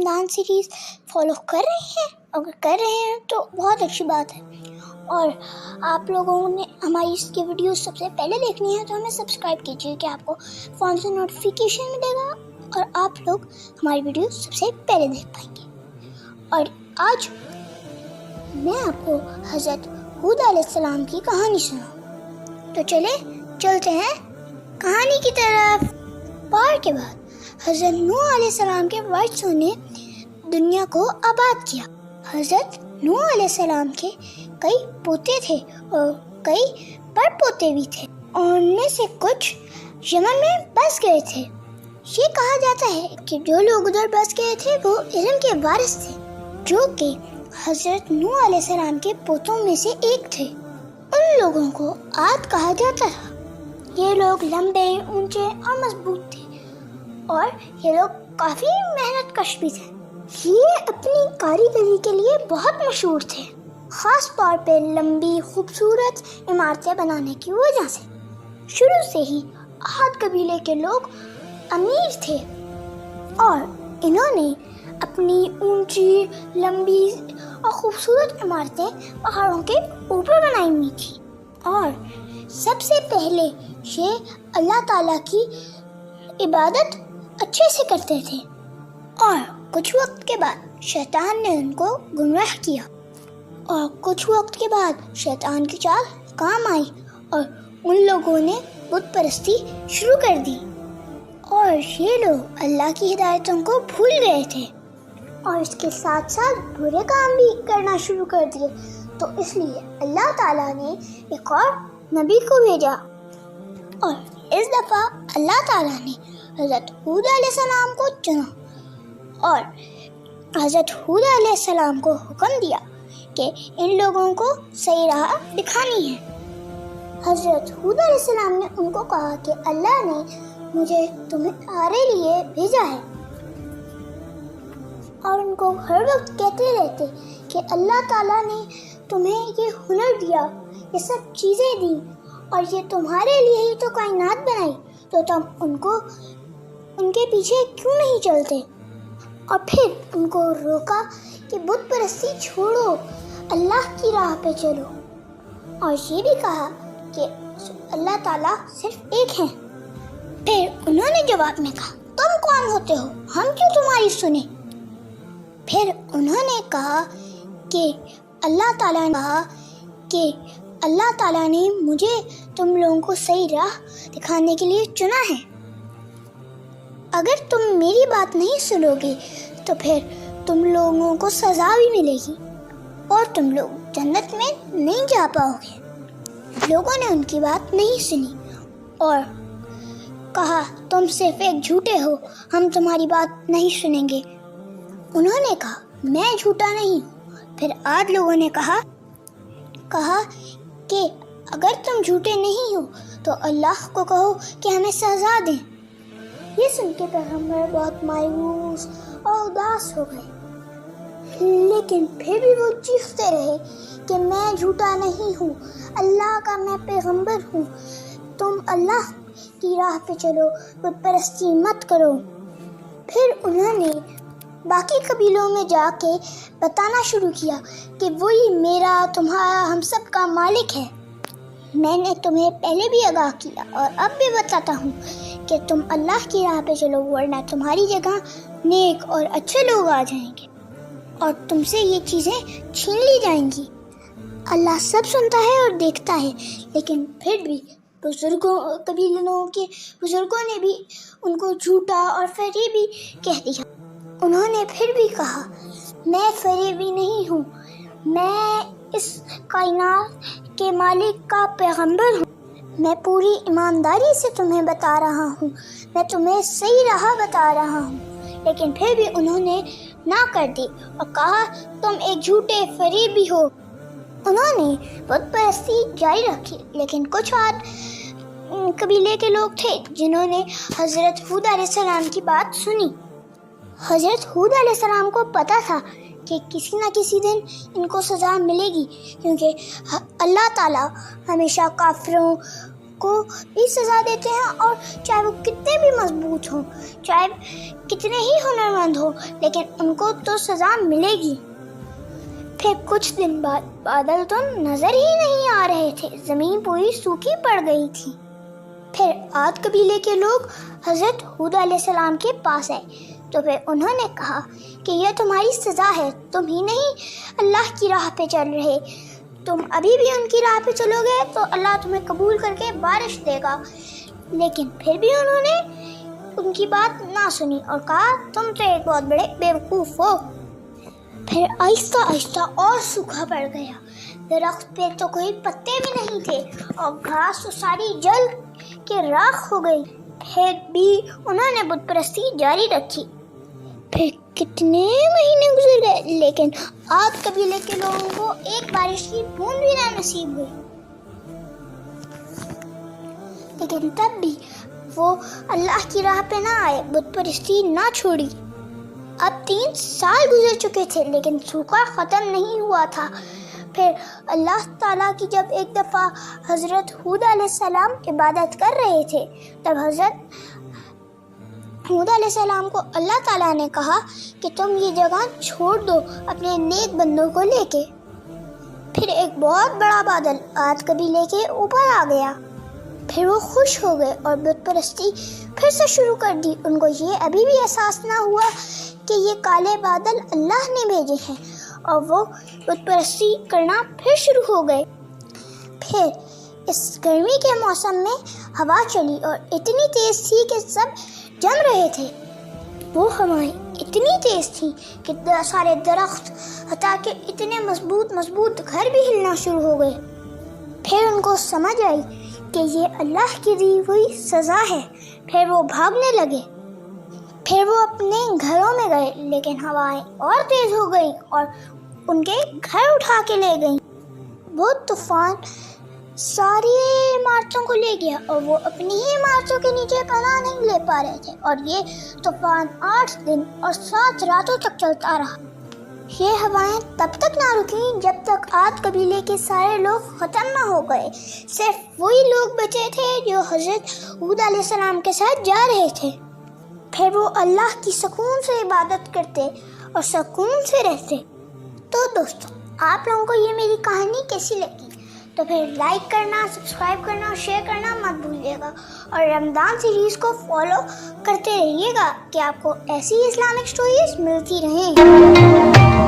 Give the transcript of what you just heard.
رمضان series follow کر رہے ہیں؟ اگر کر رہے ہیں تو بہت اچھی بات ہے، اور آپ لوگوں نے ہماری اس کی ویڈیوز سب سے پہلے دیکھنی ہے تو ہمیں سبسکرائب کیجیے کہ آپ کو فون سے نوٹیفیکیشن ملے گا اور آپ لوگ ہماری ویڈیوز سب سے پہلے دیکھ پائیں گے۔ اور آج میں آپ کو حضرت ہود علیہ السلام کی کہانی سناؤں، تو چلتے ہیں کہانی کی طرف۔ پہاڑ کے بعد حضرت نوح علیہ السلام کے وارثوں نے دنیا کو آباد کیا۔ حضرت نوح علیہ السلام کے کئی پوتے تھے اور کئی پر پوتے بھی تھے، اور ان میں سے کچھ یمن میں بس گئے تھے۔ یہ کہا جاتا ہے کہ جو لوگ ادھر بس گئے تھے وہ علم کے وارث تھے، جو کہ حضرت نوح علیہ السلام کے پوتوں میں سے ایک تھے۔ ان لوگوں کو عاد کہا جاتا تھا۔ یہ لوگ لمبے، اونچے اور مضبوط تھے، اور یہ لوگ کافی محنت کش بھی تھے۔ یہ اپنی کاریگری کے لیے بہت مشہور تھے، خاص طور پہ لمبی خوبصورت عمارتیں بنانے کی وجہ سے۔ شروع سے ہی عاد قبیلے کے لوگ امیر تھے، اور انہوں نے اپنی اونچی، لمبی اور خوبصورت عمارتیں پہاڑوں کے اوپر بنائی ہوئی تھی، اور سب سے پہلے یہ اللہ تعالیٰ کی عبادت اچھے سے کرتے تھے۔ اور کچھ وقت کے بعد شیطان نے ان کو گمراہ کیا، اور کچھ وقت کے بعد شیطان کی چال کام آئی اور ان لوگوں نے بت پرستی شروع کر دی، اور یہ لوگ اللہ کی ہدایتوں کو بھول گئے تھے، اور اس کے ساتھ ساتھ برے کام بھی کرنا شروع کر دیے۔ تو اس لیے اللہ تعالیٰ نے ایک اور نبی کو بھیجا، اور اس دفعہ اللہ تعالیٰ نے حضرت ہود علیہ السلام کو چنا، اور حضرت ہود علیہ السلام کو حکم دیا کہ ان لوگوں کو صحیح راہ دکھانی ہے۔ حضرت ہود علیہ السلام نے ان کو کہا کہ اللہ نے مجھے تمہارے لیے بھیجا ہے، اور ان کو ہر وقت کہتے رہتے کہ اللہ تعالیٰ نے تمہیں یہ ہنر دیا، یہ سب چیزیں دی، اور یہ تمہارے لیے ہی تو کائنات بنائی، تو تم ان کے پیچھے کیوں نہیں چلتے؟ اور پھر ان کو روکا کہ بت پرستی چھوڑو، اللہ کی راہ پہ چلو، اور یہ بھی کہا کہ اللہ تعالیٰ صرف ایک ہیں۔ پھر انہوں نے جواب میں کہا، تم کون ہوتے ہو، ہم کیوں تمہاری سنیں؟ پھر انہوں نے کہا کہ اللہ تعالیٰ نے مجھے تم لوگوں کو صحیح راہ دکھانے کے لیے چنا ہے۔ اگر تم میری بات نہیں سنو گے تو پھر تم لوگوں کو سزا بھی ملے گی، اور تم لوگ جنت میں نہیں جا پاؤ گے۔ لوگوں نے ان کی بات نہیں سنی اور کہا، تم صرف ایک جھوٹے ہو، ہم تمہاری بات نہیں سنیں گے۔ انہوں نے کہا، میں جھوٹا نہیں ہوں۔ پھر عاد لوگوں نے کہا کہ اگر تم جھوٹے نہیں ہو تو اللہ کو کہو کہ ہمیں سزا دیں۔ یہ سن کے پیغمبر بہت مایوس اور اداس ہو گئے، لیکن پھر بھی وہ چیختے رہے کہ میں جھوٹا نہیں ہوں، اللہ کا میں پیغمبر ہوں، تم اللہ کی راہ پہ چلو، بت پرستی مت کرو۔ پھر انہوں نے باقی قبیلوں میں جا کے بتانا شروع کیا کہ وہی میرا، تمہارا، ہم سب کا مالک ہے۔ میں نے تمہیں پہلے بھی آگاہ کیا اور اب بھی بتاتا ہوں کہ تم اللہ کی راہ پہ چلو، ورنہ تمہاری جگہ نیک اور اچھے لوگ آ جائیں گے اور تم سے یہ چیزیں چھین لی جائیں گی۔ اللہ سب سنتا ہے اور دیکھتا ہے، لیکن پھر بھی قبیلوں کے بزرگوں نے بھی ان کو جھوٹا اور فریبی کہہ دیا۔ انہوں نے پھر بھی کہا، میں فریبی نہیں ہوں، میں اس کائنات کے مالک کا پیغمبر ہوں، میں پوری ایمانداری سے تمہیں بتا رہا ہوں، میں تمہیں صحیح راہ بتا رہا ہوں۔ لیکن پھر بھی انہوں نے نہ کر دی اور کہا، تم ایک جھوٹے فریبی ہو۔ انہوں نے بت پرستی جاری رکھی، لیکن کچھ عاد قبیلے کے لوگ تھے جنہوں نے حضرت ہود علیہ السلام کی بات سنی۔ حضرت ہود علیہ السلام کو پتہ تھا کہ کسی نہ کسی دن ان کو سزا ملے گی، کیونکہ اللہ تعالیٰ ہمیشہ کافروں کو بھی سزا دیتے ہیں، اور چاہے وہ کتنے بھی مضبوط ہوں، چاہے کتنے ہی ہنرمند ہوں، لیکن ان کو تو سزا ملے گی۔ پھر کچھ دن بعد بادل تو نظر ہی نہیں آ رہے تھے، زمین پوری سوکھی پڑ گئی تھی۔ پھر عاد قبیلے کے لوگ حضرت ہود علیہ السلام کے پاس آئے، تو پھر انہوں نے کہا کہ یہ تمہاری سزا ہے، تم ہی نہیں اللہ کی راہ پہ چل رہے، تم ابھی بھی ان کی راہ پہ چلو گے تو اللہ تمہیں قبول کر کے بارش دے گا۔ لیکن پھر بھی انہوں نے ان کی بات نہ سنی اور کہا تم تو ایک بہت بڑے بیوقوف ہو۔ پھر آہستہ آہستہ اور سوکھا پڑ گیا، درخت پہ تو کوئی پتے بھی نہیں تھے اور گھاس تو ساری جل کے راکھ ہو گئی۔ پھر بھی انہوں نے بت پرستی جاری رکھی۔ پھر کتنے مہینے گزر گئے، لیکن عاد قبیلے کے لوگوں کو ایک بارش کی بوند بھی نہ نصیب ہوئی۔ لیکن تب بھی وہ اللہ کی راہ پہ نہ آئے، بت پرستی نہ چھوڑی۔ اب 3 سال گزر چکے تھے، لیکن سوکھا ختم نہیں ہوا تھا۔ پھر اللہ تعالیٰ کی جب ایک دفعہ حضرت ہود علیہ السلام عبادت کر رہے تھے، تب حضرت ہود علیہ السلام کو اللہ تعالیٰ نے کہا کہ تم یہ جگہ چھوڑ دو اپنے نیک بندوں کو لے کے۔ پھر ایک بہت بڑا بادل عاد قبیلے کے اوپر آ گیا۔ پھر وہ خوش ہو گئے اور بت پرستی پھر سے شروع کر دی۔ ان کو یہ ابھی بھی احساس نہ ہوا کہ یہ کالے بادل اللہ نے بھیجے ہیں، اور وہ بت پرستی کرنا پھر شروع ہو گئے۔ پھر اس گرمی کے موسم میں ہوا چلی اور اتنی تیز تھی کہ سب جم رہے تھے۔ وہ ہوائیں اتنی تیز تھیں کہ سارے درخت، حتیٰ کہ اتنے مضبوط گھر بھی ہلنا شروع ہو گئے۔ پھر ان کو سمجھ آئی کہ یہ اللہ کی دی ہوئی سزا ہے۔ پھر وہ بھاگنے لگے۔ پھر وہ اپنے گھروں میں گئے، لیکن ہوائیں اور تیز ہو گئی اور ان کے گھر اٹھا کے لے گئیں۔ وہ طوفان ساری عمارتوں کو لے گیا اور وہ اپنی ہی عمارتوں کے نیچے پناہ نہیں لے پا رہے تھے، اور یہ طوفان 8 دن اور 7 راتوں تک چلتا رہا۔ یہ ہوائیں تب تک نہ رکیں جب تک عاد قبیلے کے سارے لوگ ختم نہ ہو گئے۔ صرف وہی لوگ بچے تھے جو حضرت ہود علیہ السلام کے ساتھ جا رہے تھے۔ پھر وہ اللہ کی سکون سے عبادت کرتے اور سکون سے رہتے۔ تو دوستو، آپ لوگوں کو یہ میری کہانی کیسی لگی؟ تو پھر لائک کرنا، سبسکرائب کرنا اور شیئر کرنا مت بھولیے گا، اور رمضان سیریز کو فالو کرتے رہیے گا کہ آپ کو ایسی اسلامک سٹوریز ملتی رہیں۔